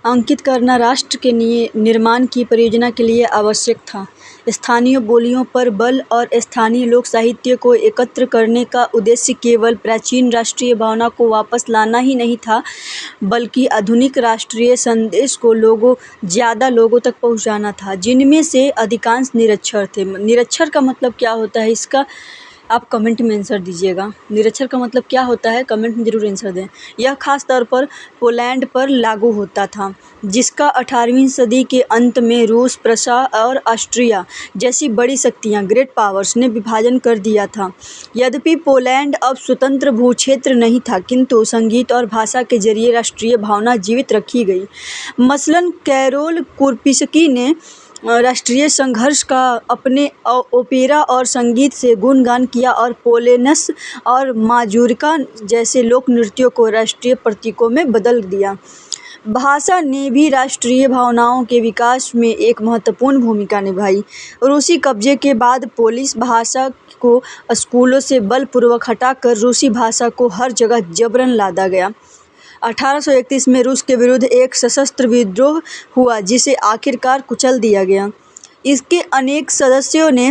अंकित करना राष्ट्र के निर्माण की परियोजना के लिए आवश्यक था। स्थानीय बोलियों पर बल और स्थानीय लोक साहित्य को एकत्र करने का उद्देश्य केवल प्राचीन राष्ट्रीय भावना को वापस लाना ही नहीं था, बल्कि आधुनिक राष्ट्रीय संदेश को ज़्यादा लोगों तक पहुंचाना था, जिनमें से अधिकांश निरक्षर थे। निरक्षर का मतलब क्या होता है, इसका आप कमेंट में आंसर दीजिएगा। निरक्षर का मतलब क्या होता है, कमेंट में ज़रूर आंसर दें। यह खास तौर पर पोलैंड पर लागू होता था, जिसका 18वीं सदी के अंत में रूस, प्रशा और ऑस्ट्रिया जैसी बड़ी शक्तियां, ग्रेट पावर्स, ने विभाजन कर दिया था। यद्यपि पोलैंड अब स्वतंत्र भूक्षेत्र नहीं था, किंतु संगीत और भाषा के जरिए राष्ट्रीय भावना जीवित रखी गई। मसलन कैरोल कुर्पिस्की ने राष्ट्रीय संघर्ष का अपने ओपेरा और संगीत से गुणगान किया और पोलेनस और माजोरिका जैसे लोक नृत्यों को राष्ट्रीय प्रतीकों में बदल दिया। भाषा ने भी राष्ट्रीय भावनाओं के विकास में एक महत्वपूर्ण भूमिका निभाई। रूसी कब्जे के बाद पोलिश भाषा को स्कूलों से बलपूर्वक हटाकर रूसी भाषा को हर जगह जबरन लादा गया। 1831 में रूस के विरुद्ध एक सशस्त्र विद्रोह हुआ, जिसे आखिरकार कुचल दिया गया। इसके अनेक सदस्यों ने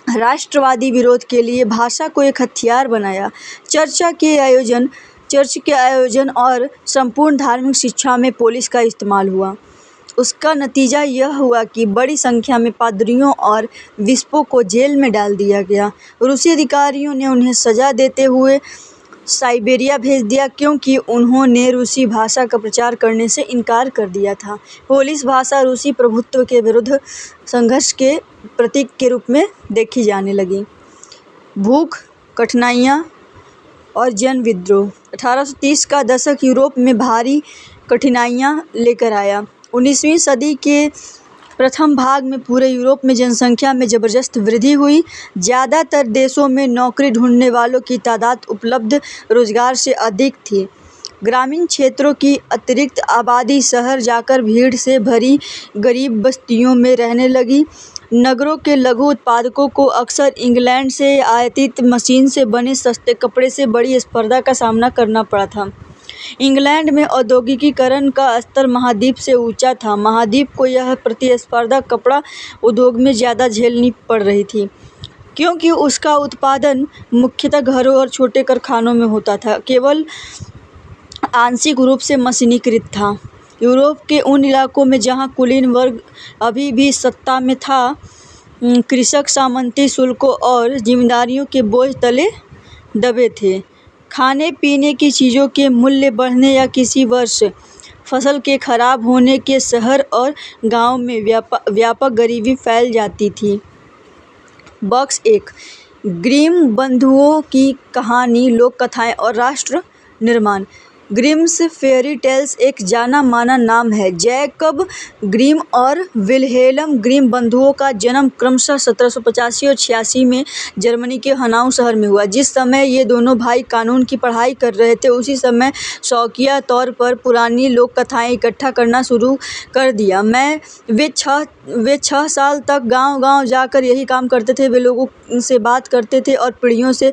राष्ट्रवादी विरोध के लिए भाषा को एक हथियार बनाया। चर्च के आयोजन और संपूर्ण धार्मिक शिक्षा में पोलिश का इस्तेमाल हुआ। उसका नतीजा यह हुआ कि बड़ी संख्या में पादरियों और बिशपों को जेल में डाल दिया गया। रूसी अधिकारियों ने उन्हें सजा देते हुए साइबेरिया भेज दिया, क्योंकि उन्होंने रूसी भाषा का प्रचार करने से इनकार कर दिया था। पोलिश भाषा रूसी प्रभुत्व के विरुद्ध संघर्ष के प्रतीक के रूप में देखी जाने लगी। भूख, कठिनाइयाँ और जन विद्रोह। 1830 का दशक यूरोप में भारी कठिनाइयाँ लेकर आया। 19वीं सदी के प्रथम भाग में पूरे यूरोप में जनसंख्या में जबरदस्त वृद्धि हुई। ज़्यादातर देशों में नौकरी ढूंढने वालों की तादाद उपलब्ध रोजगार से अधिक थी। ग्रामीण क्षेत्रों की अतिरिक्त आबादी शहर जाकर भीड़ से भरी गरीब बस्तियों में रहने लगी। नगरों के लघु उत्पादकों को अक्सर इंग्लैंड से आयातित मशीन से बने सस्ते कपड़े से बड़ी स्पर्धा का सामना करना पड़ा था। इंग्लैंड में औद्योगिकीकरण का स्तर महाद्वीप से ऊंचा था। महाद्वीप को यह प्रतिस्पर्धा कपड़ा उद्योग में ज़्यादा झेलनी पड़ रही थी, क्योंकि उसका उत्पादन मुख्यतः घरों और छोटे कारखानों में होता था, केवल आंशिक रूप से मशीनीकृत था। यूरोप के उन इलाकों में जहां कुलीन वर्ग अभी भी सत्ता में था, कृषक सामंती शुल्कों और जिम्मेदारियों के बोझ तले दबे थे। खाने पीने की चीज़ों के मूल्य बढ़ने या किसी वर्ष फसल के खराब होने के शहर और गांव में व्यापक गरीबी फैल जाती थी। बॉक्स 1, ग्रिम बंधुओं की कहानी, लोक कथाएं और राष्ट्र निर्माण। ग्रिम्स फेयरी टेल्स एक जाना माना नाम है। जैकब ग्रिम और विल्हेल्म ग्रिम बंधुओं का जन्म क्रमशः 1785 और 86 में जर्मनी के हनाउ शहर में हुआ। जिस समय ये दोनों भाई कानून की पढ़ाई कर रहे थे, उसी समय शौकिया तौर पर पुरानी लोक कथाएं इकट्ठा करना शुरू कर दिया। वे 6 साल तक गांव-गांव जाकर यही काम करते थे। वे लोगों से बात करते थे और पीढ़ियों से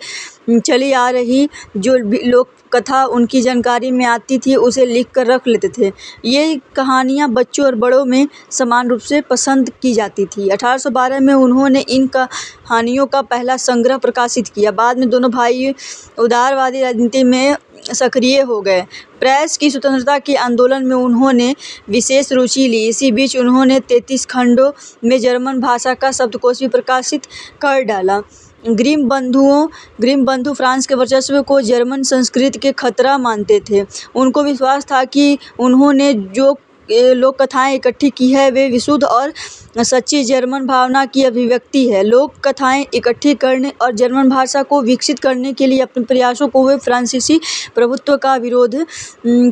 चली आ रही जो लोक कथा उनकी जानकारी में आती थी, उसे लिख कर रख लेते थे। ये कहानियाँ बच्चों और बड़ों में समान रूप से पसंद की जाती थी। 1812 में उन्होंने इन कहानियों का पहला संग्रह प्रकाशित किया। बाद में दोनों भाई उदारवादी राजनीति में सक्रिय हो गए। प्रेस की स्वतंत्रता के आंदोलन में उन्होंने विशेष रुचि ली। इसी बीच उन्होंने 33 खंडों में जर्मन भाषा का शब्दकोश भी प्रकाशित कर डाला। ग्रिम बंधु फ्रांस के वर्चस्व को जर्मन संस्कृति के खतरा मानते थे। उनको विश्वास था कि उन्होंने जो लोक कथाएं इकट्ठी की है, वे विशुद्ध और सच्ची जर्मन भावना की अभिव्यक्ति है। लोक कथाएं इकट्ठी करने और जर्मन भाषा को विकसित करने के लिए अपने प्रयासों को वे फ्रांसीसी प्रभुत्व का विरोध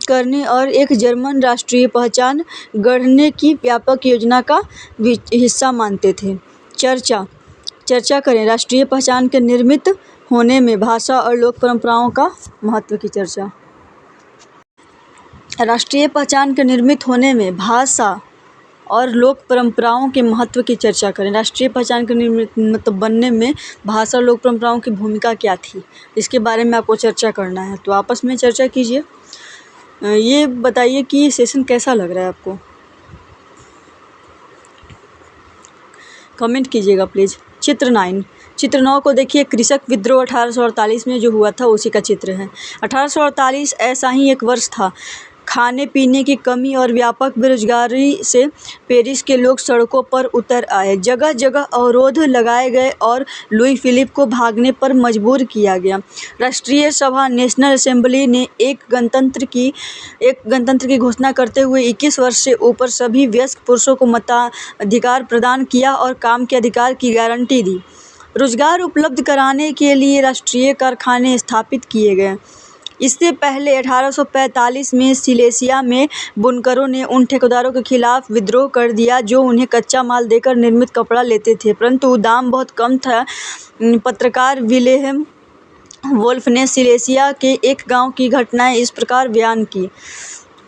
करने और एक जर्मन राष्ट्रीय पहचान गढ़ने की व्यापक योजना का हिस्सा मानते थे। चर्चा करें। राष्ट्रीय पहचान के निर्मित होने में भाषा और लोक परंपराओं का महत्व की चर्चा। राष्ट्रीय पहचान के निर्मित होने में भाषा और लोक परंपराओं के महत्व की चर्चा करें। राष्ट्रीय पहचान के निर्मित बनने में भाषा और लोक परंपराओं की भूमिका क्या थी, इसके बारे में आपको चर्चा करना है, तो आपस में चर्चा कीजिए। ये बताइए कि सेशन कैसा लग रहा है आपको, कमेंट कीजिएगा प्लीज़। चित्र 9, चित्र 9 को देखिए। कृषक विद्रोह 1848 में जो हुआ था उसी का चित्र है। 1848 ऐसा ही एक वर्ष था। खाने पीने की कमी और व्यापक बेरोजगारी से पेरिस के लोग सड़कों पर उतर आए। जगह जगह अवरोध लगाए गए और लुई फिलिप को भागने पर मजबूर किया गया। राष्ट्रीय सभा नेशनल असेंबली ने एक गणतंत्र की घोषणा करते हुए 21 वर्ष से ऊपर सभी वयस्क पुरुषों को मताधिकार प्रदान किया और काम के अधिकार की गारंटी दी। रोजगार उपलब्ध कराने के लिए राष्ट्रीय कारखाने स्थापित किए गए। इससे पहले 1845 में सिलेसिया में बुनकरों ने उन ठेकेदारों के खिलाफ विद्रोह कर दिया जो उन्हें कच्चा माल देकर निर्मित कपड़ा लेते थे, परंतु दाम बहुत कम था। पत्रकार विलेहम वोल्फ ने सिलेसिया के एक गांव की घटनाएं इस प्रकार बयान की।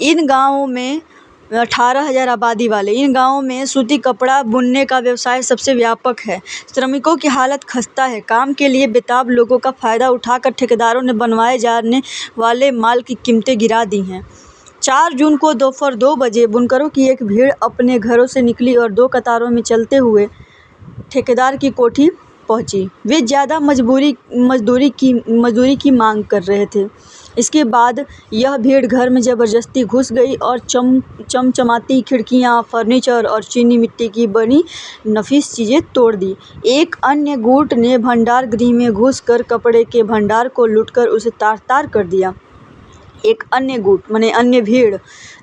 इन गांवों में 18,000 आबादी वाले इन गांवों में सूती कपड़ा बुनने का व्यवसाय सबसे व्यापक है। श्रमिकों की हालत खस्ता है। काम के लिए बेताब लोगों का फ़ायदा उठाकर ठेकेदारों ने बनवाए जाने वाले माल की कीमतें गिरा दी हैं। 4 जून को दोपहर 2 बजे बुनकरों की एक भीड़ अपने घरों से निकली और 2 कतारों में चलते हुए ठेकेदार की कोठी पहुंची। वे ज़्यादा मजदूरी की मांग कर रहे थे। इसके बाद यह भीड़ घर में ज़बरदस्ती घुस गई और चमचमाती खिड़कियां, फर्नीचर और चीनी मिट्टी की बनी नफीस चीज़ें तोड़ दी। एक अन्य गुट ने भंडार गृह में घुसकर कपड़े के भंडार को लूटकर उसे तार-तार कर दिया। एक अन्य गुट माने अन्य भीड़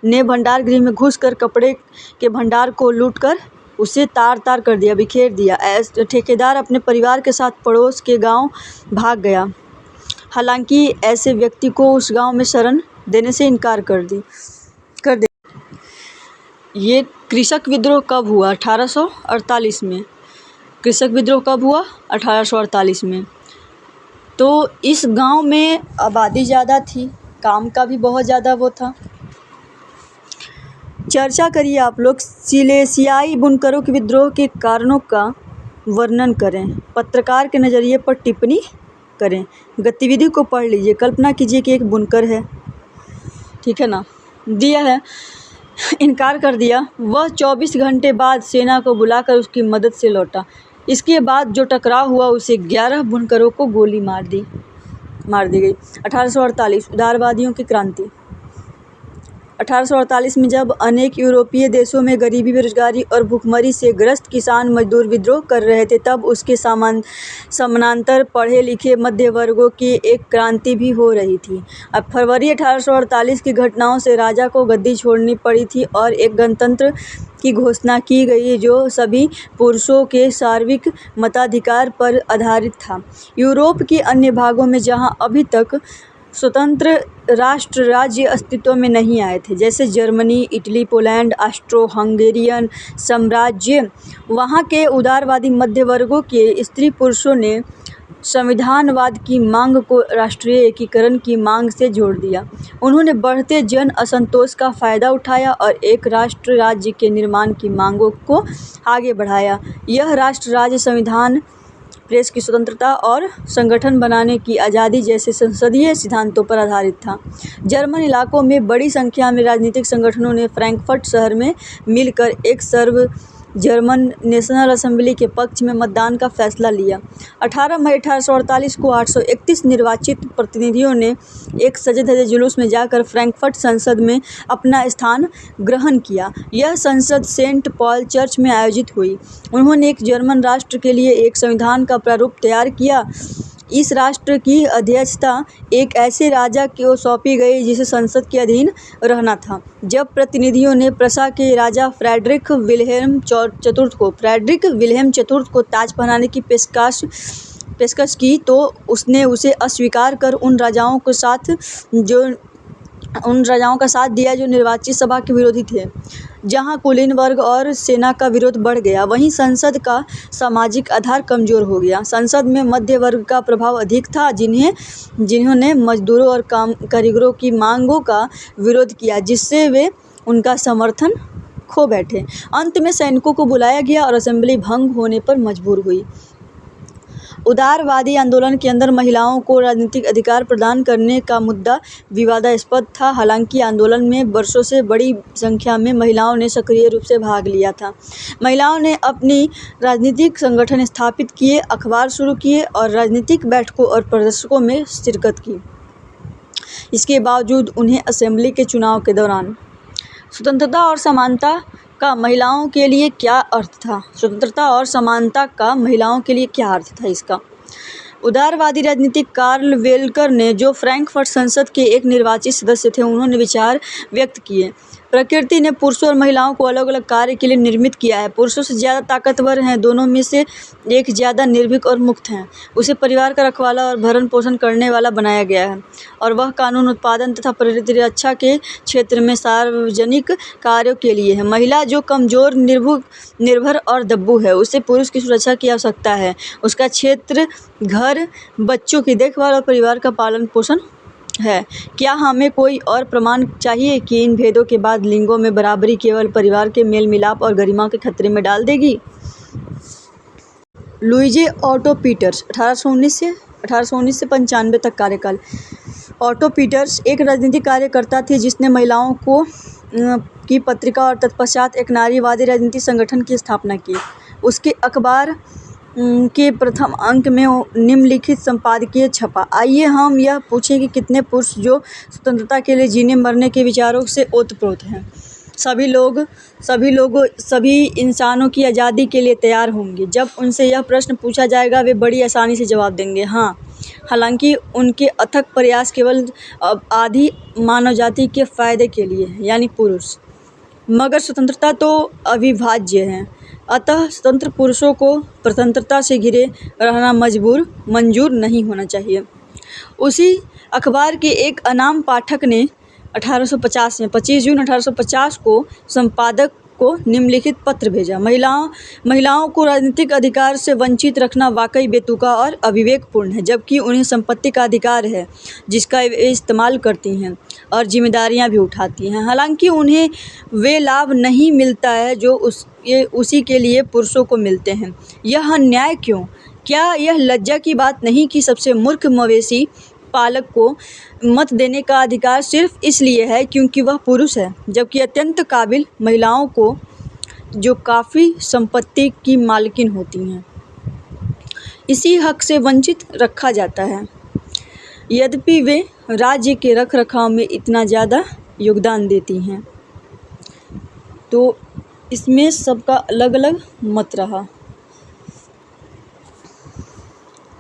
ने भंडार गृह में घुसकर कपड़े के भंडार को लूटकर उसे तार-तार कर दिया, बिखेर दिया। ठेकेदार अपने परिवार के साथ पड़ोस के गांव भाग गया। हालांकि ऐसे व्यक्ति को उस गांव में शरण देने से इनकार कर दे। ये कृषक विद्रोह कब हुआ? 1848 में। कृषक विद्रोह कब हुआ? 1848 में। तो इस गांव में आबादी ज़्यादा थी, काम का भी बहुत ज़्यादा वो था। चर्चा करिए आप लोग। सिलेसियाई बुनकरों के विद्रोह के कारणों का वर्णन करें। पत्रकार के नज़रिए पर टिप्पणी करें। गतिविधि को पढ़ लीजिए। कल्पना कीजिए कि एक बुनकर है, ठीक है ना, दिया है, इनकार कर दिया। वह 24 घंटे बाद सेना को बुलाकर उसकी मदद से लौटा। इसके बाद जो टकराव हुआ उसे 11 बुनकरों को गोली मार दी गई। 1848 उदारवादियों की क्रांति। 1848 में जब अनेक यूरोपीय देशों में गरीबी, बेरोजगारी और भूखमरी से ग्रस्त किसान मजदूर विद्रोह कर रहे थे, तब उसके समानांतर पढ़े लिखे मध्य वर्गों की एक क्रांति भी हो रही थी। अब फरवरी 1848 की घटनाओं से राजा को गद्दी छोड़नी पड़ी थी और एक गणतंत्र की घोषणा की गई जो सभी पुरुषों के सार्वत्रिक मताधिकार पर आधारित था। यूरोप के अन्य भागों में जहां अभी तक स्वतंत्र राष्ट्र राज्य अस्तित्व में नहीं आए थे, जैसे जर्मनी, इटली, पोलैंड, ऑस्ट्रो-हंगेरियन साम्राज्य, वहाँ के उदारवादी मध्य वर्गों के स्त्री पुरुषों ने संविधानवाद की मांग को राष्ट्रीय एकीकरण की मांग से जोड़ दिया। उन्होंने बढ़ते जन असंतोष का फ़ायदा उठाया और एक राष्ट्र राज्य के निर्माण की मांगों को आगे बढ़ाया। यह राष्ट्र राज्य संविधान, प्रेस की स्वतंत्रता और संगठन बनाने की आज़ादी जैसे संसदीय सिद्धांतों पर आधारित था। जर्मन इलाकों में बड़ी संख्या में राजनीतिक संगठनों ने फ्रैंकफर्ट शहर में मिलकर एक सर्व जर्मन नेशनल असेंबली के पक्ष में मतदान का फैसला लिया। 18 मई 1848 को 831 निर्वाचित प्रतिनिधियों ने एक सजे-धजे जुलूस में जाकर फ्रैंकफर्ट संसद में अपना स्थान ग्रहण किया। यह संसद सेंट पॉल चर्च में आयोजित हुई। उन्होंने एक जर्मन राष्ट्र के लिए एक संविधान का प्रारूप तैयार किया। इस राष्ट्र की अध्यक्षता एक ऐसे राजा को सौंपी गई जिसे संसद के अधीन रहना था। जब प्रतिनिधियों ने प्रशा के राजा फ्रेडरिक विल्हेम चतुर्थ को ताज पहनाने की पेशकश की तो उसने उसे अस्वीकार कर उन राजाओं का साथ दिया जो निर्वाचित सभा के विरोधी थे। जहां कुलीन वर्ग और सेना का विरोध बढ़ गया, वहीं संसद का सामाजिक आधार कमजोर हो गया। संसद में मध्य वर्ग का प्रभाव अधिक था, जिन्होंने मजदूरों और कारीगरों की मांगों का विरोध किया, जिससे वे उनका समर्थन खो बैठे। अंत में सैनिकों को बुलाया गया और असेंबली भंग होने पर मजबूर हुई। उदारवादी आंदोलन के अंदर महिलाओं को राजनीतिक अधिकार प्रदान करने का मुद्दा विवादास्पद था। हालांकि आंदोलन में वर्षों से बड़ी संख्या में महिलाओं ने सक्रिय रूप से भाग लिया था। महिलाओं ने अपनी राजनीतिक संगठन स्थापित किए, अखबार शुरू किए और राजनीतिक बैठकों और प्रदर्शनों में शिरकत की। इसके बावजूद उन्हें असेंबली के चुनाव के दौरान स्वतंत्रता और समानता का महिलाओं के लिए क्या अर्थ था? स्वतंत्रता और समानता का महिलाओं के लिए क्या अर्थ था इसका? उदारवादी राजनीतिक कार्ल वेलकर ने, जो फ्रैंकफर्ट संसद के एक निर्वाचित सदस्य थे, उन्होंने विचार व्यक्त किए। प्रकृति ने पुरुषों और महिलाओं को अलग अलग कार्य के लिए निर्मित किया है। पुरुषों से ज़्यादा ताकतवर हैं, दोनों में से एक ज़्यादा निर्भीक और मुक्त है। उसे परिवार का रखवाला और भरण पोषण करने वाला बनाया गया है और वह कानून, उत्पादन तथा प्रतिरक्षा के क्षेत्र में सार्वजनिक कार्यों के लिए है। महिला जो कमजोर, निर्भर और दब्बू है, उसे पुरुष की सुरक्षा की आवश्यकता है। उसका क्षेत्र घर, बच्चों की देखभाल और परिवार का पालन पोषण है। क्या हमें कोई और प्रमाण चाहिए कि इन भेदों के बाद लिंगों में बराबरी केवल परिवार के मेल मिलाप और गरिमा के खतरे में डाल देगी? लुइजे ऑटो पीटर्स 1819 से 95 तक कार्यकाल। ऑटो पीटर्स एक राजनीतिक कार्यकर्ता थी जिसने महिलाओं की पत्रिका और तत्पश्चात एक नारीवादी राजनीतिक संगठन की स्थापना की। उसके अखबार के प्रथम अंक में निम्नलिखित संपादकीय छपा। आइए हम यह पूछें कि कितने पुरुष जो स्वतंत्रता के लिए जीने मरने के विचारों से ओतप्रोत हैं, सभी इंसानों की आज़ादी के लिए तैयार होंगे। जब उनसे यह प्रश्न पूछा जाएगा, वे बड़ी आसानी से जवाब देंगे, हाँ। हालांकि उनके अथक प्रयास केवल आधी मानव जाति के फायदे के लिए है, यानी पुरुष। मगर स्वतंत्रता तो अविभाज्य है, अतः स्वतंत्र पुरुषों को स्वतंत्रता से घिरे रहना मंजूर नहीं होना चाहिए। उसी अखबार के एक अनाम पाठक ने 1850 में 25 जून 1850 को संपादक को निम्नलिखित पत्र भेजा। महिलाओं को राजनीतिक अधिकार से वंचित रखना वाकई बेतुका और अविवेकपूर्ण है, जबकि उन्हें संपत्ति का अधिकार है जिसका वे इस्तेमाल करती हैं और जिम्मेदारियां भी उठाती हैं। हालांकि उन्हें वे लाभ नहीं मिलता है जो उसी के लिए पुरुषों को मिलते हैं। यह अन्याय क्यों? क्या यह लज्जा की बात नहीं कि सबसे मूर्ख मवेशी पालक को मत देने का अधिकार सिर्फ इसलिए है क्योंकि वह पुरुष है, जबकि अत्यंत काबिल महिलाओं को, जो काफ़ी संपत्ति की मालकिन होती हैं, इसी हक से वंचित रखा जाता है, यद्यपि वे राज्य के रखरखाव में इतना ज़्यादा योगदान देती हैं? तो इसमें सबका अलग अलग मत रहा।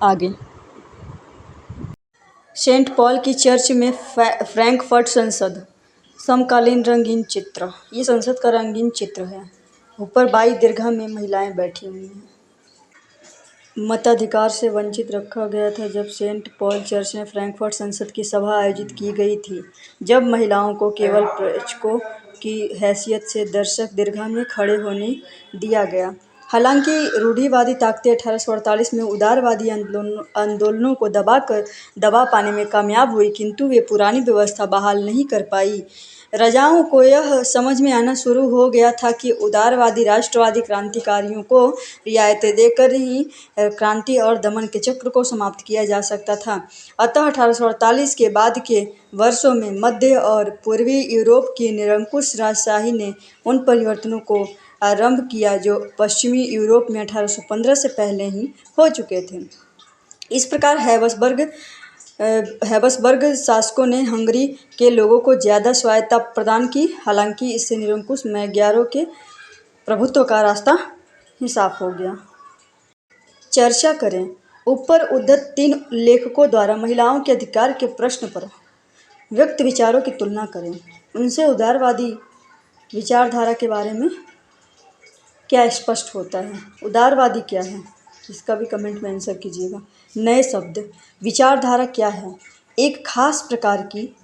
आगे, सेंट पॉल की चर्च में फ्रैंकफर्ट संसद। समकालीन रंगीन चित्र। ये संसद का रंगीन चित्र है। ऊपर 22 दीर्घा में महिलाएं बैठी हुई हैं। मताधिकार से वंचित रखा गया था जब सेंट पॉल चर्च में फ्रैंकफर्ट संसद की सभा आयोजित की गई थी, जब महिलाओं को केवल प्रेक्षकों की हैसियत से दर्शक दीर्घा में खड़े होने दिया गया। हालांकि रूढ़िवादी ताकतें 1848 में उदारवादी आंदोलनों को दबा पाने में कामयाब हुई, किंतु वे पुरानी व्यवस्था बहाल नहीं कर पाई। राजाओं को यह समझ में आना शुरू हो गया था कि उदारवादी राष्ट्रवादी क्रांतिकारियों को रियायतें देकर ही क्रांति और दमन के चक्र को समाप्त किया जा सकता था। अतः 1848 के बाद के वर्षों में मध्य और पूर्वी यूरोप की निरंकुश राजशाही ने उन परिवर्तनों को आरंभ किया जो पश्चिमी यूरोप में 1815 से पहले ही हो चुके थे। इस प्रकार हैब्सबर्ग शासकों ने हंगरी के लोगों को ज़्यादा स्वायत्तता प्रदान की। हालांकि इससे निरंकुश magyarों के प्रभुत्व का रास्ता ही साफ हो गया। चर्चा करें। ऊपर उद्धृत 3 लेखकों द्वारा महिलाओं के अधिकार के प्रश्न पर व्यक्त विचारों की तुलना करें। उनसे उदारवादी विचारधारा के बारे में क्या स्पष्ट होता है? उदारवादी क्या है, इसका भी कमेंट में आंसर कीजिएगा। नए शब्द। विचारधारा क्या है? एक खास प्रकार की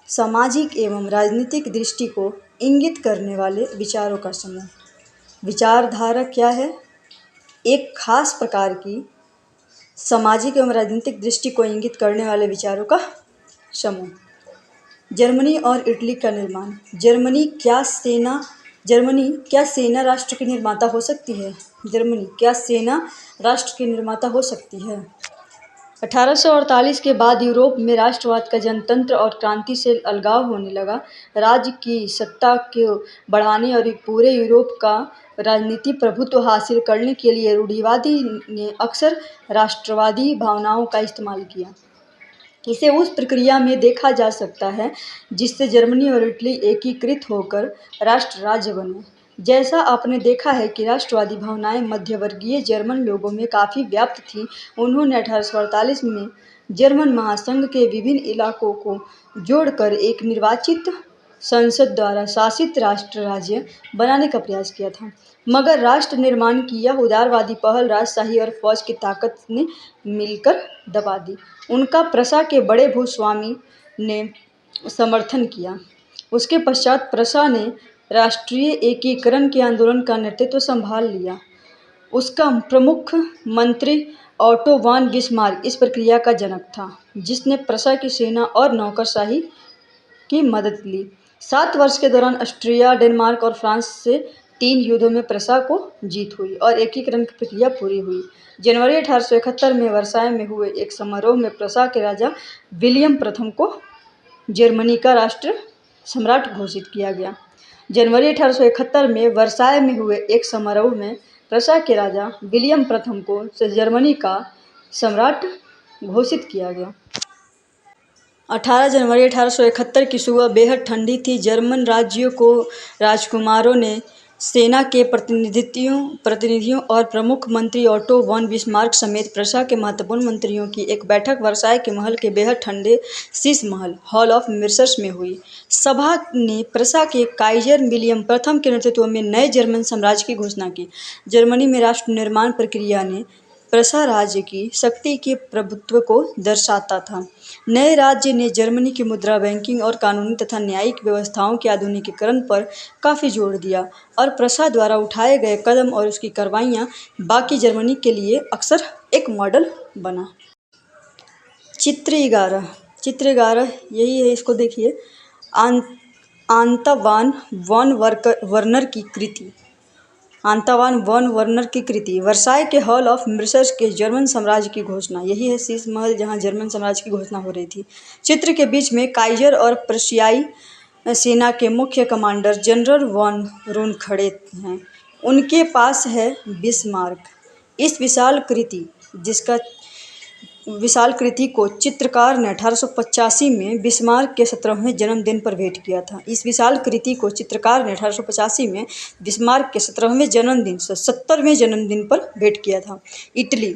सामाजिक एवं राजनीतिक दृष्टि को इंगित करने वाले विचारों का समूह। विचारधारा क्या है? एक खास प्रकार की सामाजिक एवं राजनीतिक दृष्टि को इंगित करने वाले विचारों का समूह। जर्मनी और इटली का निर्माण। जर्मनी क्या सेना जर्मनी क्या सेना राष्ट्र की निर्माता हो सकती है? जर्मनी क्या सेना राष्ट्र की निर्माता हो सकती है? 1848 के बाद यूरोप में राष्ट्रवाद का जनतंत्र और क्रांति से अलगाव होने लगा। राज्य की सत्ता को बढ़ाने और एक पूरे यूरोप का राजनीति प्रभुत्व हासिल करने के लिए रूढ़िवादी ने अक्सर राष्ट्रवादी भावनाओं का इस्तेमाल किया। इसे उस प्रक्रिया में देखा जा सकता है जिससे जर्मनी और इटली एकीकृत होकर राष्ट्र राज्य बने। जैसा आपने देखा है कि राष्ट्रवादी भावनाएं मध्यवर्गीय जर्मन लोगों में काफ़ी व्याप्त थीं, उन्होंने 1848 में जर्मन महासंघ के विभिन्न इलाकों को जोड़कर एक निर्वाचित संसद द्वारा शासित राष्ट्र राज्य बनाने का प्रयास किया था। मगर राष्ट्र निर्माण की यह उदारवादी पहल राजशाही और फौज की ताकत ने मिलकर दबा दी। उनका प्रशा के बड़े भूस्वामी ने समर्थन किया। उसके पश्चात प्रशा ने राष्ट्रीय एकीकरण के आंदोलन का नेतृत्व संभाल लिया। उसका प्रमुख मंत्री ऑटो वॉन बिस्मार्क इस प्रक्रिया का जनक था, जिसने प्रशा की सेना और नौकरशाही की मदद ली। 7 वर्ष के दौरान ऑस्ट्रिया, डेनमार्क और फ्रांस से 3 युद्धों में प्रशा को जीत हुई और एकीकरण की प्रक्रिया पूरी हुई। जनवरी 1871 में वर्साय में हुए एक समारोह में प्रशा के राजा विलियम प्रथम को जर्मनी का राष्ट्र सम्राट घोषित किया गया। जनवरी 1871 में वर्साय में हुए एक समारोह में प्रशा के राजा विलियम प्रथम को जर्मनी का सम्राट घोषित किया गया। 18 जनवरी 1871 की सुबह बेहद ठंडी थी। जर्मन राज्यों को राजकुमारों ने सेना के प्रतिनिधियों और प्रमुख मंत्री ऑटो वॉन बिस्मार्क समेत प्रशा के महत्वपूर्ण मंत्रियों की एक बैठक वर्साय के महल के बेहद ठंडे Sheesh Mahal hall of mirrors में हुई। सभा ने प्रशा के काइजर विलियम प्रथम के नेतृत्व में नए जर्मन साम्राज्य की घोषणा की। जर्मनी में राष्ट्र निर्माण प्रक्रिया ने प्रशा राज्य की शक्ति के प्रभुत्व को दर्शाता था। नए राज्य ने जर्मनी की मुद्रा, बैंकिंग और कानूनी तथा न्यायिक व्यवस्थाओं के आधुनिकीकरण पर काफ़ी जोर दिया और प्रशा द्वारा उठाए गए कदम और उसकी कार्रवाइयाँ बाकी जर्मनी के लिए अक्सर एक मॉडल बना। चित्र 11 यही है, इसको देखिए। आंतवान वॉन वर्नर की कृति। आंतवान वॉन वर्नर की कृति वर्साय के हॉल ऑफ मिरर्स के जर्मन साम्राज्य की घोषणा। यही है शीश महल जहाँ जर्मन साम्राज्य की घोषणा हो रही थी। चित्र के बीच में काइजर और प्रशियाई सेना के मुख्य कमांडर जनरल वॉन रून खड़े हैं। उनके पास है बिस्मार्क। इस विशाल कृति को चित्रकार ने 1885 में बिस्मार्क के 17वें जन्मदिन पर भेंट किया था। इस विशाल कृति को चित्रकार ने 1885 में बिस्मार्क के 17वें जन्मदिन से 70वें जन्मदिन पर भेंट किया था। इटली।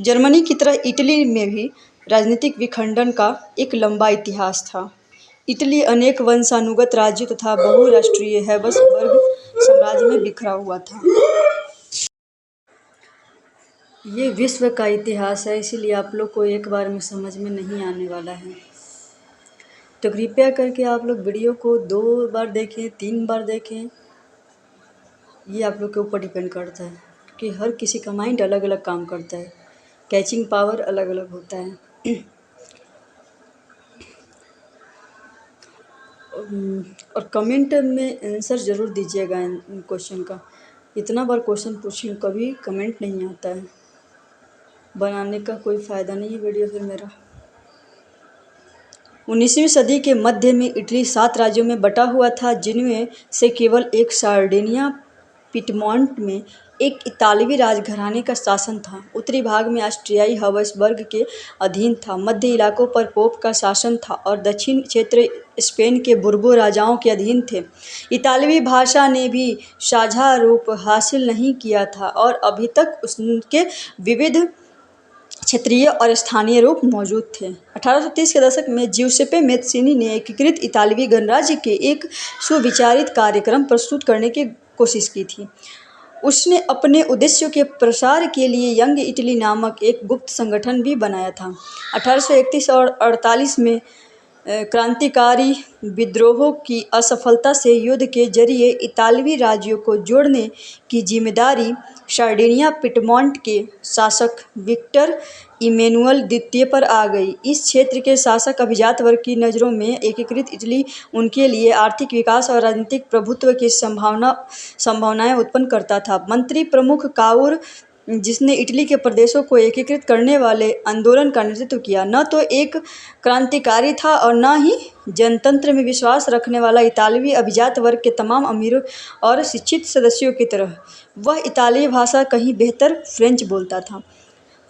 जर्मनी की तरह इटली में भी राजनीतिक विखंडन का एक लंबा इतिहास था। इटली अनेक वंशानुगत राज्यों तथा बहुराष्ट्रीय हैब्सबर्ग साम्राज्य में बिखरा हुआ था। ये विश्व का इतिहास है, इसीलिए आप लोग को एक बार में समझ में नहीं आने वाला है। तो कृपया करके आप लोग वीडियो को 2 बार देखें, 3 बार देखें। ये आप लोग के ऊपर डिपेंड करता है कि हर किसी का माइंड अलग अलग काम करता है, कैचिंग पावर अलग अलग होता है। और कमेंट में आंसर ज़रूर दीजिएगा इन क्वेश्चन का। इतना बार क्वेश्चन पूछिए, कभी कमेंट नहीं आता है, बनाने का कोई फ़ायदा नहीं है वीडियो फिर मेरा। 19वीं सदी के मध्य में इटली 7 राज्यों में बटा हुआ था, जिनमें से केवल एक सार्डिनिया पिटमॉन्ट में एक इतालवी राजघराने का शासन था। उत्तरी भाग में ऑस्ट्रियाई हैब्सबर्ग के अधीन था, मध्य इलाकों पर पोप का शासन था और दक्षिण क्षेत्र स्पेन के बुर्बो राजाओं के अधीन थे। इतालवी भाषा ने भी साझा रूप हासिल नहीं किया था और अभी तक उसके विविध क्षेत्रीय और स्थानीय रूप मौजूद थे। 1830 के दशक में ज्यूसेप्पे मैत्सिनी ने एकीकृत इतालवी गणराज्य के एक सुविचारित कार्यक्रम प्रस्तुत करने की कोशिश की थी। उसने अपने उद्देश्यों के प्रसार के लिए यंग इटली नामक एक गुप्त संगठन भी बनाया था। 1831 और 48 में क्रांतिकारी विद्रोहों की असफलता से युद्ध के जरिए इतालवी राज्यों को जोड़ने की जिम्मेदारी सार्डिनिया पिटमॉन्ट के शासक विक्टर इमैनुअल द्वितीय पर आ गई। इस क्षेत्र के शासक अभिजात वर्ग की नज़रों में एकीकृत इटली उनके लिए आर्थिक विकास और राजनीतिक प्रभुत्व की संभावनाएं उत्पन्न करता था। मंत्री प्रमुख काउर, जिसने इटली के प्रदेशों को एकीकृत करने वाले आंदोलन का नेतृत्व किया, न तो एक क्रांतिकारी था और न ही जनतंत्र में विश्वास रखने वाला इतालवी अभिजात वर्ग के तमाम अमीरों और शिक्षित सदस्यों की तरह वह इतालवी भाषा कहीं बेहतर फ्रेंच बोलता था।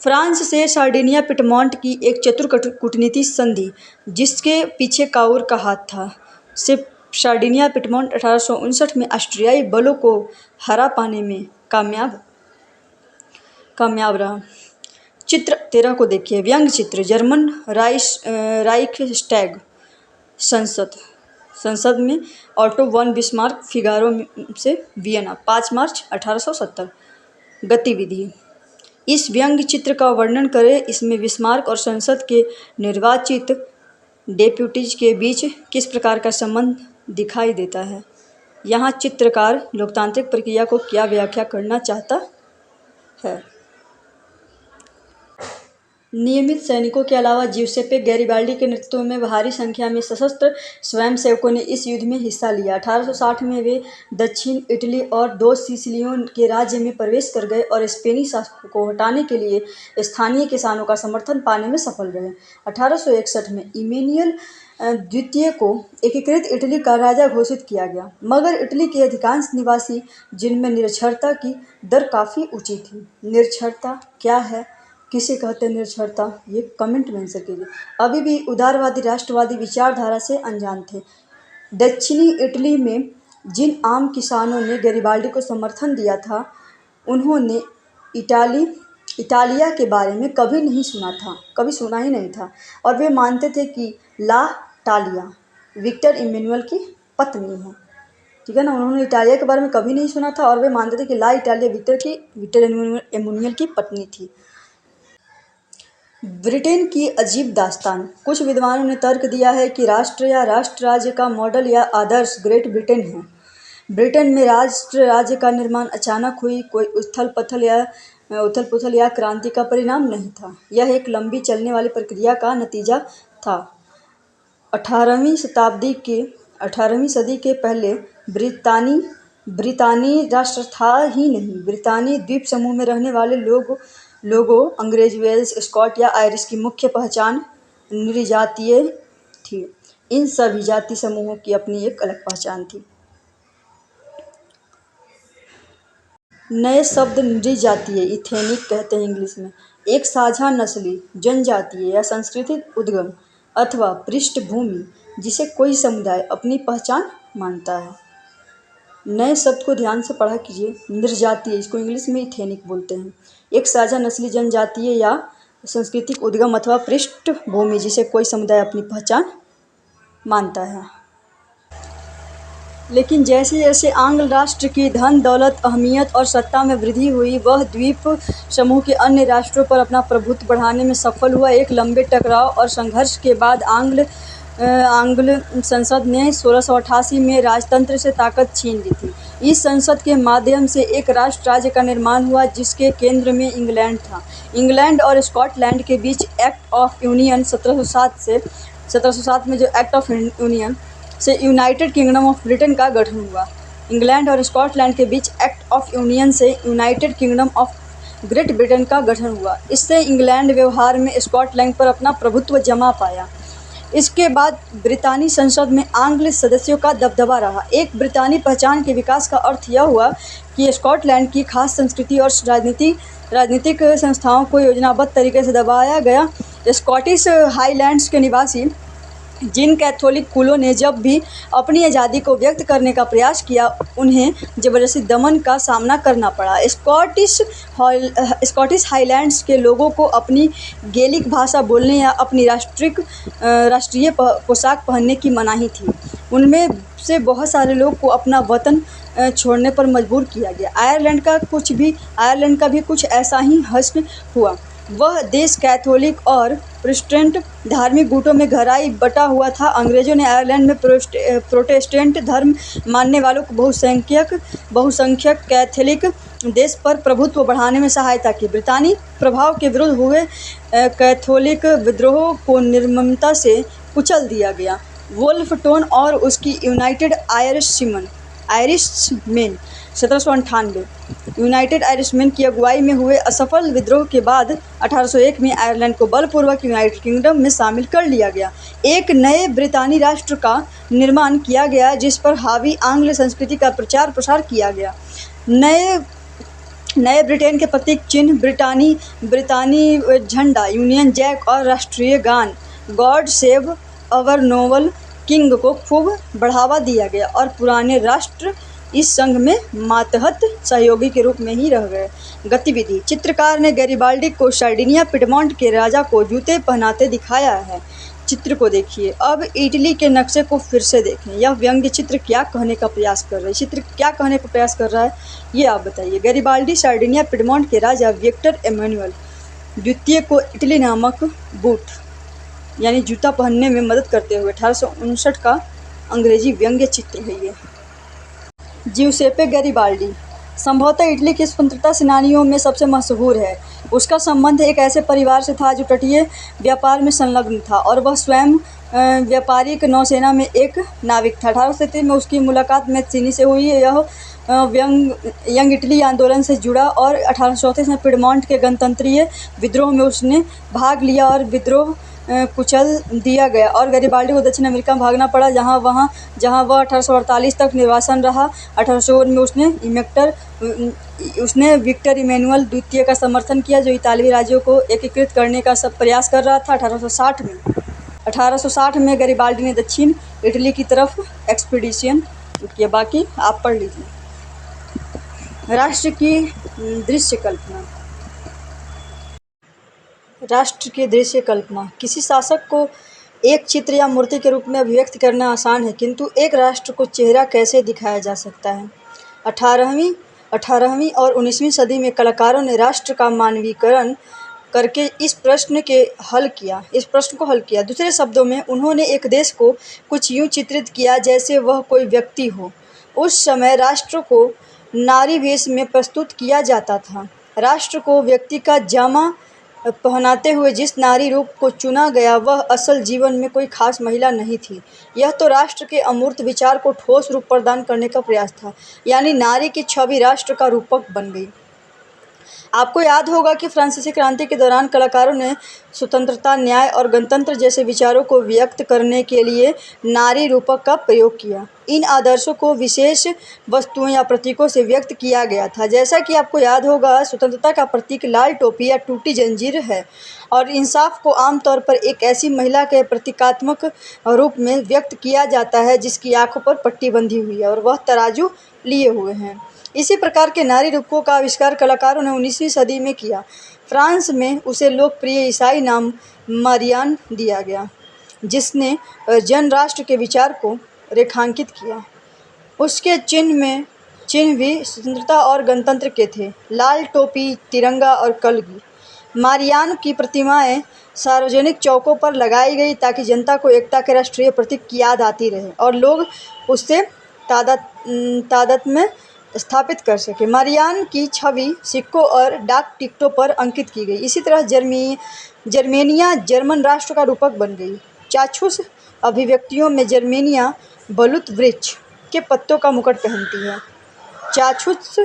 फ्रांस से सार्डिनिया पिटमॉन्ट की एक चतुर कूटनीतिक संधि, जिसके पीछे काउर का हाथ था, से सार्डिनिया पिटमॉन्ट 1859 में ऑस्ट्रियाई बलों को हरा पाने में कामयाब रहा। चित्र 13 को देखिए। व्यंग्य चित्र। जर्मन राइखस्टैग संसद में ऑटो वन बिस्मार्क फिगारो से वियना 5 मार्च 1870। गतिविधि। इस व्यंग्य चित्र का वर्णन करें। इसमें बिस्मार्क और संसद के निर्वाचित डेप्यूटीज के बीच किस प्रकार का संबंध दिखाई देता है। यहाँ चित्रकार लोकतांत्रिक प्रक्रिया को क्या व्याख्या करना चाहता है। नियमित सैनिकों के अलावा ज्यूसेप्पे गैरिबाल्डी के नेतृत्व में भारी संख्या में सशस्त्र स्वयंसेवकों ने इस युद्ध में हिस्सा लिया। 1860 में वे दक्षिण इटली और 2 सिसिलियों के राज्य में प्रवेश कर गए और स्पेनी शासकों को हटाने के लिए स्थानीय किसानों का समर्थन पाने में सफल रहे। 1861 में इमैनुअल द्वितीय को एकीकृत इटली का राजा घोषित किया गया, मगर इटली के अधिकांश निवासी, जिनमें निरक्षरता की दर काफ़ी ऊँची थी। निरक्षरता क्या है, किसे कहते हैं निरक्षरता, ये कमेंट में आंसर कीजिए। अभी भी उदारवादी राष्ट्रवादी विचारधारा से अनजान थे। दक्षिणी इटली में जिन आम किसानों ने गैरिबाल्डी को समर्थन दिया था, उन्होंने इटालिया के बारे में कभी सुना ही नहीं था, और वे मानते थे कि ला टालिया विक्टर इमैनुअल की पत्नी है। ठीक है ना। उन्होंने इटालिया के बारे में कभी नहीं सुना था और वे मानते थे कि ला इटालिया विक्टर इमैनुअल की पत्नी थी। ब्रिटेन की अजीब दास्तान। कुछ विद्वानों ने तर्क दिया है कि राष्ट्र या राष्ट्र राज्य का मॉडल या आदर्श ग्रेट ब्रिटेन है। ब्रिटेन में राष्ट्र राज्य का निर्माण अचानक हुई कोई उथल पुथल या क्रांति का परिणाम नहीं था। यह एक लंबी चलने वाली प्रक्रिया का नतीजा था। 18वीं सदी के पहले ब्रितानी राष्ट्र था ही नहीं। ब्रितानी द्वीप समूह में रहने वाले लोगों अंग्रेज, वेल्स, स्कॉट या आयरिश की मुख्य पहचान नृजातीय थी। इन सभी जाति समूहों की अपनी एक अलग पहचान थी। नए शब्द नृजातीय इथेनिक कहते हैं इंग्लिश में। एक साझा नस्ली, जनजातीय या सांस्कृतिक उद्गम अथवा पृष्ठभूमि जिसे कोई समुदाय अपनी पहचान मानता है। नए शब्द को ध्यान से पढ़ा कीजिए। नृजातीय, इसको इंग्लिश में इथेनिक बोलते हैं। एक साझा नस्ली, जनजातीय या सांस्कृतिक उद्गम अथवा पृष्ठभूमि जिसे कोई समुदाय अपनी पहचान मानता है। लेकिन जैसे जैसे आंग्ल राष्ट्र की धन दौलत, अहमियत और सत्ता में वृद्धि हुई, वह द्वीप समूह के अन्य राष्ट्रों पर अपना प्रभुत्व बढ़ाने में सफल हुआ। एक लंबे टकराव और संघर्ष के बाद आंग्ल संसद ने 1688 में राजतंत्र से ताकत छीन ली थी। इस संसद के माध्यम से एक राष्ट्र राज्य का निर्माण हुआ जिसके केंद्र में इंग्लैंड था। इंग्लैंड और स्कॉटलैंड के बीच एक्ट ऑफ यूनियन 1707 में जो एक्ट ऑफ यूनियन से यूनाइटेड किंगडम ऑफ ब्रिटेन का गठन हुआ। इंग्लैंड और स्कॉटलैंड के बीच एक्ट ऑफ यूनियन से United kingdom of great Britain का गठन हुआ। इससे इंग्लैंड व्यवहार में स्कॉटलैंड पर अपना प्रभुत्व जमा पाया। इसके बाद ब्रितानी संसद में आंग्ल सदस्यों का दबदबा रहा। एक ब्रितानी पहचान के विकास का अर्थ यह हुआ कि स्कॉटलैंड की खास संस्कृति और राजनीतिक संस्थाओं को योजनाबद्ध तरीके से दबाया गया। स्कॉटिश हाईलैंड्स के निवासी, जिन कैथोलिक कुलों ने जब भी अपनी आज़ादी को व्यक्त करने का प्रयास किया, उन्हें जबरदस्ती दमन का सामना करना पड़ा। स्कॉटिश हाईलैंड्स के लोगों को अपनी गेलिक भाषा बोलने या अपनी राष्ट्रीय पोशाक पहनने की मनाही थी। उनमें से बहुत सारे लोग को अपना वतन छोड़ने पर मजबूर किया गया। आयरलैंड का भी कुछ ऐसा ही हश्र हुआ। वह देश कैथोलिक और प्रोटेस्टेंट धार्मिक गुटों में गहराई बटा हुआ था। अंग्रेजों ने आयरलैंड में प्रोटेस्टेंट धर्म मानने वालों को बहुसंख्यक कैथोलिक देश पर प्रभुत्व बढ़ाने में सहायता की। ब्रितानी प्रभाव के विरुद्ध हुए कैथोलिक विद्रोह को निर्ममता से कुचल दिया गया। वोल्फ-टोन और उसकी यूनाइटेड आयरिशमेन 1798 यूनाइटेड आयरिशमेन की अगुवाई में हुए असफल विद्रोह के बाद 1801 में आयरलैंड को बलपूर्वक यूनाइटेड किंगडम में शामिल कर लिया गया। एक नए ब्रितानी राष्ट्र का निर्माण किया गया जिस पर हावी आंग्ल संस्कृति का प्रचार प्रसार किया गया। नए ब्रिटेन के प्रतीक चिन्ह ब्रितानी झंडा, यूनियन जैक और राष्ट्रीय गान God save our Nobel king को खूब बढ़ावा दिया गया और पुराने राष्ट्र इस संघ में मातहत सहयोगी के रूप में ही रह गए। गतिविधि: चित्रकार ने गैरिबाल्डी को सार्डिनिया पिडमॉन्ट के राजा को जूते पहनाते दिखाया है। चित्र को देखिए। अब इटली के नक्शे को फिर से देखें। यह व्यंग्य चित्र क्या कहने का प्रयास कर रहा है? चित्र क्या कहने का प्रयास कर रहा है, ये आप बताइए। गैरिबाल्डी सार्डिनिया पिडमॉन्ट के राजा विक्टर एमेनुएल द्वितीय को इटली नामक बूट यानी जूता पहनने में मदद करते हुए 1859 का अंग्रेजी व्यंग्य चित्र है ये। जिउसेप्पे गैरिबाल्डी संभवतः इटली के स्वतंत्रता सेनानियों में सबसे मशहूर है। उसका संबंध एक ऐसे परिवार से था जो तटीय व्यापार में संलग्न था और वह स्वयं व्यापारिक नौसेना में एक नाविक था। 1833 में उसकी मुलाकात मैत्सिनी से हुई। यह यंग इटली आंदोलन से जुड़ा और 1834 में पिडमॉन्ट के गणतंत्रीय विद्रोह में उसने भाग लिया और विद्रोह कुचल दिया गया और गैरिबाल्डी को दक्षिण अमेरिका में भागना पड़ा, जहां वह 1848 तक निर्वासन रहा। 1800 में उसने विक्टर इमैनुअल द्वितीय का समर्थन किया जो इतालवी राज्यों को एकीकृत करने का सब प्रयास कर रहा था। 1860 में गैरिबाल्डी ने दक्षिण इटली की तरफ एक्सपीडिशन किया। बाकी आप पढ़ लीजिए। राष्ट्र की दृश्य कल्पना। राष्ट्र की दृश्य कल्पना। किसी शासक को एक चित्र या मूर्ति के रूप में अभिव्यक्त करना आसान है, किंतु एक राष्ट्र को चेहरा कैसे दिखाया जा सकता है? 18वीं और 19वीं सदी में कलाकारों ने राष्ट्र का मानवीकरण करके इस प्रश्न को हल किया। दूसरे शब्दों में, उन्होंने एक देश को कुछ यूँ चित्रित किया जैसे वह कोई व्यक्ति हो। उस समय राष्ट्र को नारी वेश में प्रस्तुत किया जाता था। राष्ट्र को व्यक्ति का जामा पहनाते हुए जिस नारी रूप को चुना गया वह असल जीवन में कोई खास महिला नहीं थी। यह तो राष्ट्र के अमूर्त विचार को ठोस रूप प्रदान करने का प्रयास था, यानी नारी की छवि राष्ट्र का रूपक बन गई। आपको याद होगा कि फ्रांसीसी क्रांति के दौरान कलाकारों ने स्वतंत्रता, न्याय और गणतंत्र जैसे विचारों को व्यक्त करने के लिए नारी रूपक का प्रयोग किया। इन आदर्शों को विशेष वस्तुओं या प्रतीकों से व्यक्त किया गया था। जैसा कि आपको याद होगा, स्वतंत्रता का प्रतीक लाल टोपी या टूटी जंजीर है और इंसाफ को आमतौर पर एक ऐसी महिला के प्रतीकात्मक रूप में व्यक्त किया जाता है जिसकी आंखों पर पट्टी बंधी हुई है और वह तराजू लिए हुए हैं। इसी प्रकार के नारी रूपों का आविष्कार कलाकारों ने 19वीं सदी में किया। फ्रांस में उसे लोकप्रिय ईसाई नाम मारियान दिया गया, जिसने जनराष्ट्र के विचार को रेखांकित किया। उसके चिन्ह भी स्वतंत्रता और गणतंत्र के थे: लाल टोपी, तिरंगा और कलगी। मारियान की प्रतिमाएं सार्वजनिक चौकों पर लगाई गई ताकि जनता को एकता के राष्ट्रीय प्रतीक की याद आती रहे और लोग उससे तादाद में स्थापित कर सके। मारियान की छवि सिक्कों और डाक टिकटों पर अंकित की गई। इसी तरह जर्मेनिया जर्मन राष्ट्र का रूपक बन गई। चाक्षुष अभिव्यक्तियों में जर्मेनिया बलूत वृक्ष के पत्तों का मुकुट पहनती है। चाक्षुष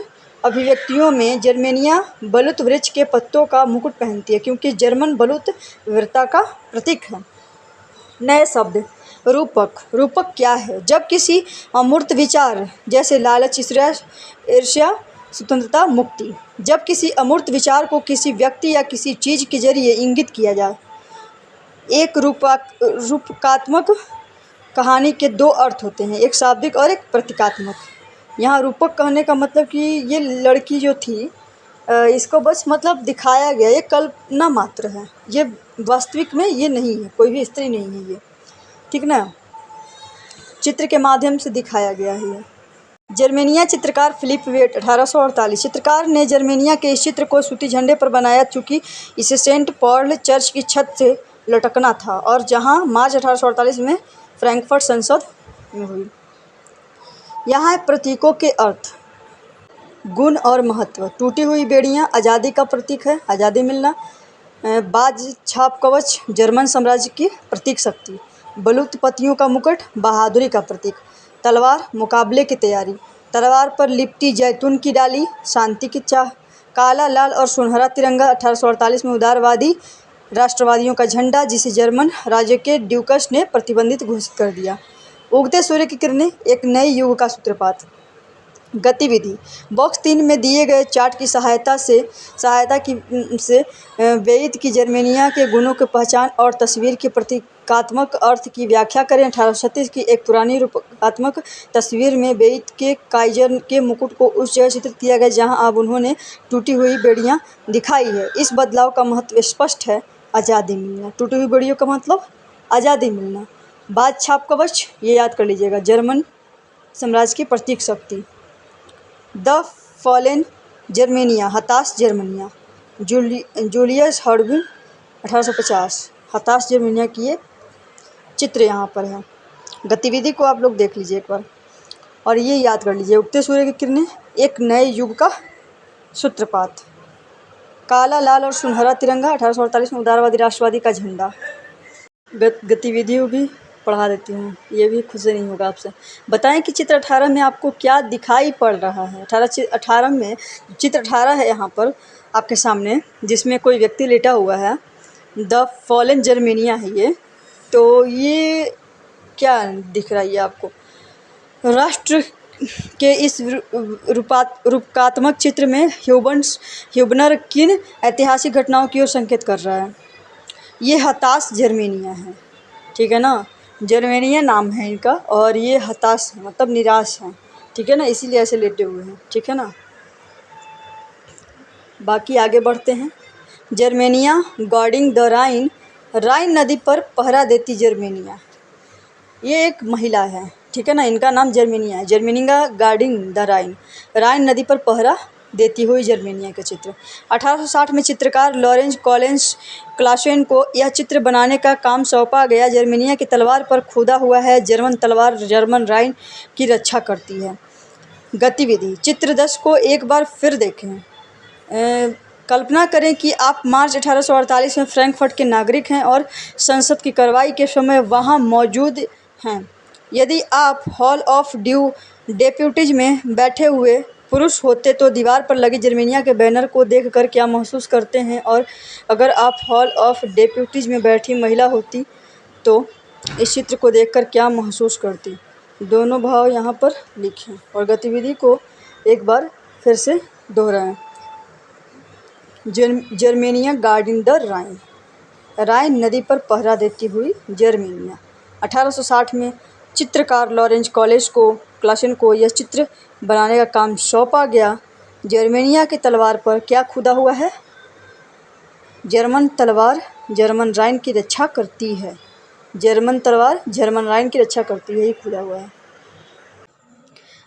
अभिव्यक्तियों में जर्मेनिया बलूत वृक्ष के पत्तों का मुकुट पहनती है क्योंकि जर्मन बलूत वीरता का प्रतीक है। नए शब्द। रूपक क्या है? जब किसी अमूर्त विचार जैसे लालच, ईर्ष्या, स्वतंत्रता, मुक्ति, जब किसी अमूर्त विचार को किसी व्यक्ति या किसी चीज के जरिए इंगित किया जाए। एक रूपकात्मक कहानी के दो अर्थ होते हैं, एक शाब्दिक और एक प्रतीकात्मक। यहाँ रूपक कहने का मतलब कि ये लड़की जो थी, इसको बस मतलब दिखाया गया, ये कल्पना मात्र है, ये वास्तविक में ये नहीं है, कोई भी स्त्री नहीं है ये, ठीक ना। चित्र के माध्यम से दिखाया गया है ये। जर्मेनिया चित्रकार फिलिप वेट 1848। चित्रकार ने जर्मेनिया के इस चित्र को सूती झंडे पर बनाया चूँकि इसे सेंट पॉल चर्च की छत से लटकना था और जहां मार्च 1848 में फ्रैंकफर्ट संसद में हुई। यहाँ प्रतीकों के अर्थ, गुण और महत्व। टूटी हुई बेड़ियाँ आज़ादी का प्रतीक है, आज़ादी मिलना। बाज छाप कवच जर्मन साम्राज्य की प्रतीक शक्ति। बलूत पत्तियों का मुकुट बहादुरी का प्रतीक। तलवार मुकाबले की तैयारी। तलवार पर लिपटी जैतून की डाली शांति की चाह। काला, लाल और सुनहरा तिरंगा 1848 में उदारवादी राष्ट्रवादियों का झंडा जिसे जर्मन राज्य के ड्यूकस ने प्रतिबंधित घोषित कर दिया। उगते सूर्य की किरणें एक नए युग का सूत्रपात। गतिविधि बॉक्स 3 में दिए गए चार्ट की सहायता से वेईत की जर्मेनिया के गुणों की पहचान और तस्वीर के प्रतीकात्मक अर्थ की व्याख्या करें। 1836 की एक पुरानी रूपकात्मक तस्वीर में वेईत के काइजर के मुकुट को उस जगह चित्रित किया गया जहां अब उन्होंने टूटी हुई बेड़ियां दिखाई है। इस बदलाव का महत्व स्पष्ट है, आज़ादी मिलना। टूटी हुई बेड़ियों का मतलब आज़ादी मिलना। बाज छाप कवच, ये याद कर लीजिएगा, जर्मन साम्राज्य की प्रतीक शक्ति। द फॉलेन जर्मेनिया, हताश जर्मनिया, जूलियस हर्बिन 1850। हताश जर्मनिया की ये चित्र यहाँ पर है। गतिविधि को आप लोग देख लीजिए एक बार और ये याद कर लीजिए। उगते सूर्य की किरणें एक नए युग का सूत्रपात। काला, लाल और सुनहरा तिरंगा 1848 में उदारवादी राष्ट्रवादी का झंडा। गतिविधियों भी पढ़ा देती हूँ, ये भी खुद से नहीं होगा आपसे। बताएं कि चित्र 18 में आपको क्या दिखाई पड़ रहा है। 18 में चित्र 18 है यहाँ पर आपके सामने, जिसमें कोई व्यक्ति लेटा हुआ है। द फॉलन जर्मेनिया है ये। तो ये क्या दिख रहा है ये आपको? राष्ट्र के इस रूपकात्मक चित्र में ह्यूबनर किन ऐतिहासिक घटनाओं की ओर संकेत कर रहा है? ये हताश जर्मेनिया है, ठीक है ना। जर्मेनिया नाम है इनका और ये हताश है, मतलब निराश है, ठीक है ना, इसीलिए ऐसे लेटे हुए हैं, ठीक है ना। बाकी आगे बढ़ते हैं। जर्मेनिया गार्डिंग द राइन, राइन नदी पर पहरा देती जर्मेनिया, ये एक महिला है, ठीक है ना। इनका नाम जर्मेनिया है। जर्मेनिया गार्डिंग द राइन, राइन नदी पर पहरा देती हुई जर्मेनिया का चित्र। 1860 में चित्रकार लॉरेंस कॉलिंस क्लासेन को यह चित्र बनाने का काम सौंपा गया। जर्मेनिया की तलवार पर खुदा हुआ है जर्मन तलवार जर्मन राइन की रक्षा करती है। गतिविधि चित्र 10 को एक बार फिर देखें। कल्पना करें कि आप मार्च 1848 में फ्रैंकफर्ट के नागरिक हैं और संसद की कार्रवाई के समय वहां मौजूद हैं। यदि आप हॉल ऑफ डेप्यूटीज में बैठे हुए पुरुष होते तो दीवार पर लगे जर्मेनिया के बैनर को देखकर क्या महसूस करते हैं, और अगर आप हॉल ऑफ डेप्यूटीज में बैठी महिला होती तो इस चित्र को देखकर क्या महसूस करती? दोनों भाव यहाँ पर लिखें और गतिविधि को एक बार फिर से दोहराएं। जर्मेनिया गार्डिंग द राइन, राइन नदी पर पहरा देती हुई जर्मेनिया। 1860 में चित्रकार लॉरेंस क्लासेन को यह चित्र बनाने का काम सौंपा गया। जर्मेनिया की तलवार पर क्या खुदा हुआ है? जर्मन तलवार जर्मन राइन की रक्षा करती है। जर्मन तलवार जर्मन राइन की रक्षा करती है, यही खुदा हुआ है।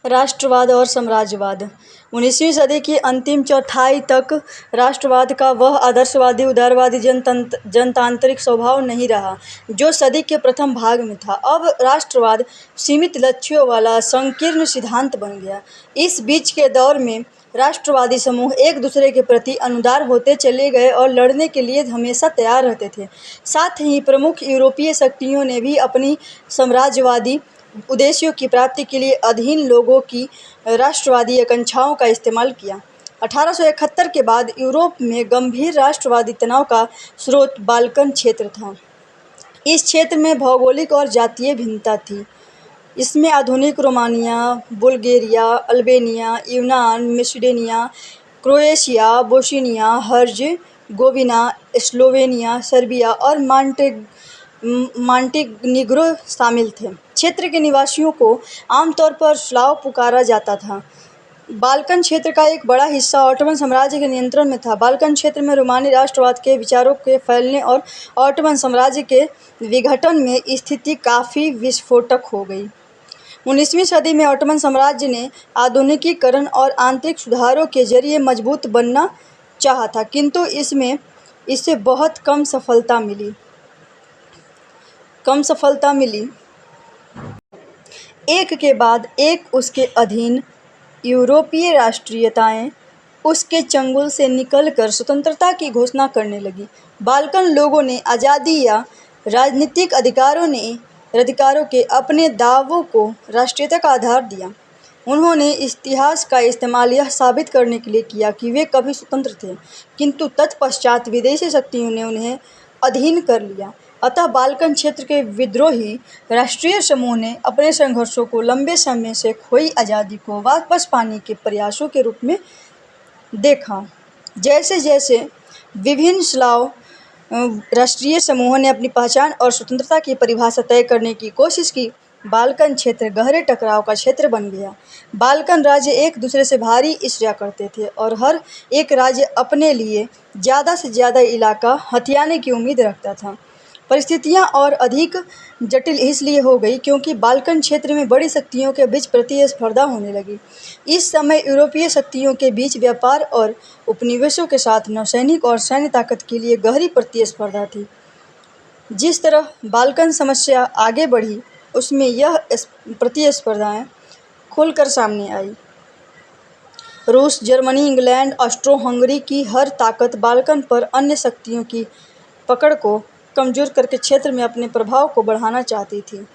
राष्ट्रवाद और साम्राज्यवाद। 19वीं सदी की अंतिम चौथाई तक राष्ट्रवाद का वह आदर्शवादी उदारवादी जनतांत्रिक स्वभाव नहीं रहा जो सदी के प्रथम भाग में था। अब राष्ट्रवाद सीमित लक्ष्यों वाला संकीर्ण सिद्धांत बन गया। इस बीच के दौर में राष्ट्रवादी समूह एक दूसरे के प्रति अनुदार होते चले गए और लड़ने के लिए हमेशा तैयार रहते थे। साथ ही प्रमुख यूरोपीय शक्तियों ने भी अपनी साम्राज्यवादी उद्देश्यों की प्राप्ति के लिए अधीन लोगों की राष्ट्रवादी आकांक्षाओं का इस्तेमाल किया। 1871 के बाद यूरोप में गंभीर राष्ट्रवादी तनाव का स्रोत बाल्कन क्षेत्र था। इस क्षेत्र में भौगोलिक और जातीय भिन्नता थी। इसमें आधुनिक रोमानिया, बुल्गारिया, अल्बानिया, यूनान, Macedonia, Croatia, Bosnia Herzegovina, Slovenia, Serbia और मॉन्टेनीग्रो शामिल थे। क्षेत्र के निवासियों को आमतौर पर स्लाव पुकारा जाता था। बाल्कन क्षेत्र का एक बड़ा हिस्सा ऑटोमन साम्राज्य के नियंत्रण में था। बाल्कन क्षेत्र में रोमानी राष्ट्रवाद के विचारों के फैलने और ऑटोमन साम्राज्य के विघटन में स्थिति काफ़ी विस्फोटक हो गई। 19वीं सदी में ऑटोमन साम्राज्य ने आधुनिकीकरण और आंतरिक सुधारों के जरिए मजबूत बनना चाहा था, किंतु इससे बहुत कम सफलता मिली। एक के बाद एक उसके अधीन यूरोपीय राष्ट्रीयताएं उसके चंगुल से निकलकर स्वतंत्रता की घोषणा करने लगी। बाल्कन लोगों ने आज़ादी या राजनीतिक अधिकारों के अपने दावों को राष्ट्रीयता का आधार दिया। उन्होंने इतिहास का इस्तेमाल यह साबित करने के लिए किया कि वे कभी स्वतंत्र थे, किंतु तत्पश्चात विदेशी शक्तियों ने उन्हें अधीन कर लिया। अतः बाल्कन क्षेत्र के विद्रोही राष्ट्रीय समूह ने अपने संघर्षों को लंबे समय से खोई आज़ादी को वापस पाने के प्रयासों के रूप में देखा। जैसे जैसे विभिन्न स्लाव राष्ट्रीय समूहों ने अपनी पहचान और स्वतंत्रता की परिभाषा तय करने की कोशिश की, बाल्कन क्षेत्र गहरे टकराव का क्षेत्र बन गया। बाल्कन राज्य एक दूसरे से भारी ईर्ष्या करते थे और हर एक राज्य अपने लिए ज़्यादा से ज़्यादा इलाका हथियाने की उम्मीद रखता था। परिस्थितियां और अधिक जटिल इसलिए हो गई क्योंकि बाल्कन क्षेत्र में बड़ी शक्तियों के बीच प्रतिस्पर्धा होने लगी। इस समय यूरोपीय शक्तियों के बीच व्यापार और उपनिवेशों के साथ नौसैनिक और सैन्य ताकत के लिए गहरी प्रतिस्पर्धा थी। जिस तरह बाल्कन समस्या आगे बढ़ी, उसमें यह प्रतिस्पर्धाएं खुलकर सामने आई। रूस, जर्मनी, इंग्लैंड, ऑस्ट्रो-हंगरी की हर ताकत बाल्कन पर अन्य शक्तियों की पकड़ को कमजोर करके क्षेत्र में अपने प्रभाव को बढ़ाना चाहती थी।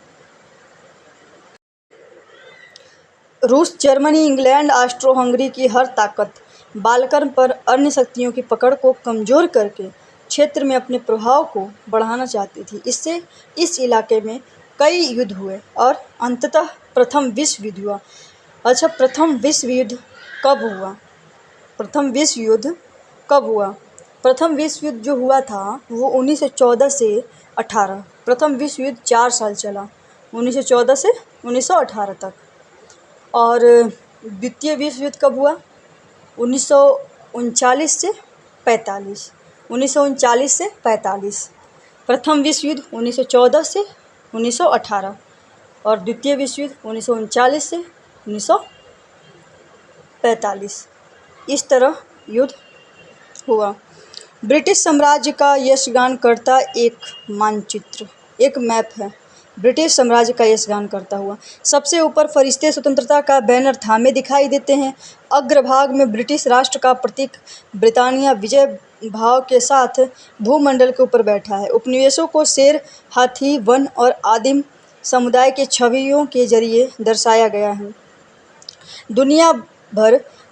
रूस, जर्मनी, इंग्लैंड, ऑस्ट्रो-हंगरी की हर ताकत बाल्कन पर अन्य शक्तियों की पकड़ को कमजोर करके क्षेत्र में अपने प्रभाव को बढ़ाना चाहती थी। इससे इस इलाके में कई युद्ध हुए और अंततः प्रथम विश्व युद्ध हुआ। अच्छा, प्रथम विश्व युद्ध कब हुआ? प्रथम विश्व युद्ध जो हुआ था वो 1914 से 18। प्रथम विश्व युद्ध 4 साल चला, 1914 से 1918 तक। और द्वितीय विश्व युद्ध कब हुआ? 1939 से 45। 1939 से 45। प्रथम विश्व युद्ध 1914 से 1918 और द्वितीय विश्व युद्ध 1939 से 1945। इस तरह युद्ध हुआ। ब्रिटिश साम्राज्य का यशगान करता एक मैप है। ब्रिटिश साम्राज्य का यशगान करता हुआ सबसे ऊपर फरिश्ते स्वतंत्रता का बैनर थामे दिखाई देते हैं। अग्रभाग में ब्रिटिश राष्ट्र का प्रतीक ब्रिटानिया विजय भाव के साथ भूमंडल के ऊपर बैठा है। उपनिवेशों को शेर, हाथी, वन और आदिम समुदाय के छवियों के जरिए दर्शाया गया है।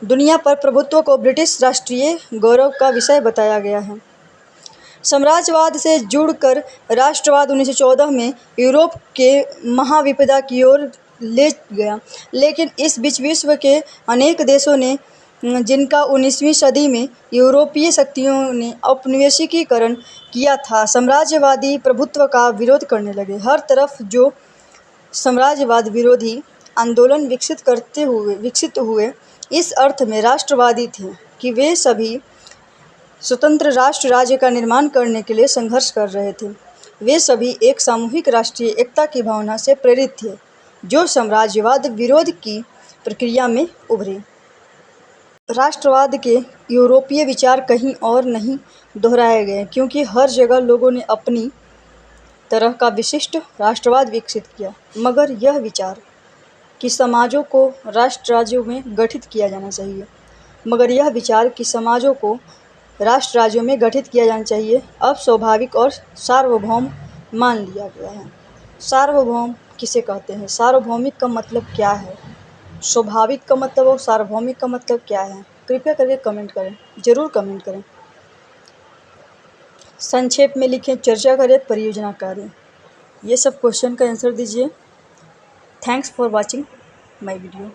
दुनिया पर प्रभुत्व को ब्रिटिश राष्ट्रीय गौरव का विषय बताया गया है। साम्राज्यवाद से जुड़कर राष्ट्रवाद 1914 में यूरोप के महाविपदा की ओर ले गया, लेकिन इस बीच विश्व के अनेक देशों ने जिनका 19वीं सदी में यूरोपीय शक्तियों ने औपनिवेशिकीकरण किया था, साम्राज्यवादी प्रभुत्व का विरोध करने लगे। हर तरफ जो साम्राज्यवाद विरोधी आंदोलन विकसित हुए इस अर्थ में राष्ट्रवादी थे कि वे सभी स्वतंत्र राष्ट्र राज्य का निर्माण करने के लिए संघर्ष कर रहे थे। वे सभी एक सामूहिक राष्ट्रीय एकता की भावना से प्रेरित थे जो साम्राज्यवाद विरोध की प्रक्रिया में उभरे। राष्ट्रवाद के यूरोपीय विचार कहीं और नहीं दोहराए गए क्योंकि हर जगह लोगों ने अपनी तरह का विशिष्ट राष्ट्रवाद विकसित किया, मगर यह विचार कि समाजों को राष्ट्र राज्यों में गठित किया जाना चाहिए अब स्वाभाविक और सार्वभौम मान लिया गया है। सार्वभौम किसे कहते हैं? सार्वभौमिक का मतलब क्या है? स्वाभाविक का मतलब और सार्वभौमिक का मतलब क्या है? कृपया करके कमेंट करें, ज़रूर कमेंट करें। संक्षेप में लिखें, चर्चा करें, परियोजना करें। ये सब क्वेश्चन का आंसर दीजिए। Thanks for watching my video.